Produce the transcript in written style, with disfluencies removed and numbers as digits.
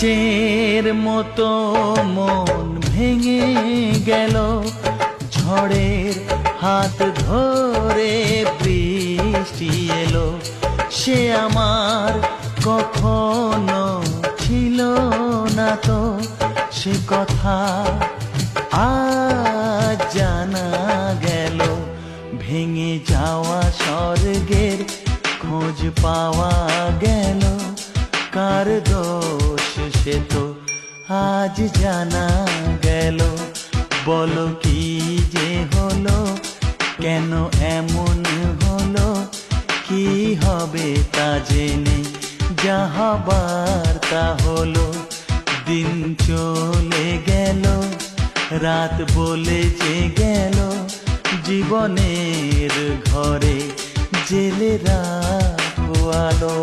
কাচের মতো মন ভেঙে গেল, ঝড়ের হাত ধরে বৃষ্টি এলো। সে আমার কখনো ছিল না তো, সে কথা আজ জানা গেল। ভেঙে যাওয়া স্বর্গের খোঁজ পাওয়া গেল, কার দোষ সে তো আজ জানা গেল। বলো কি যে হলো, কেন এমন হলো, কি হবে তা জেনে যা হবার তা হলো। দিন চলে গেল, রাত বলে যে গেল, জীবনের ঘরে জেলে রাখো আলো।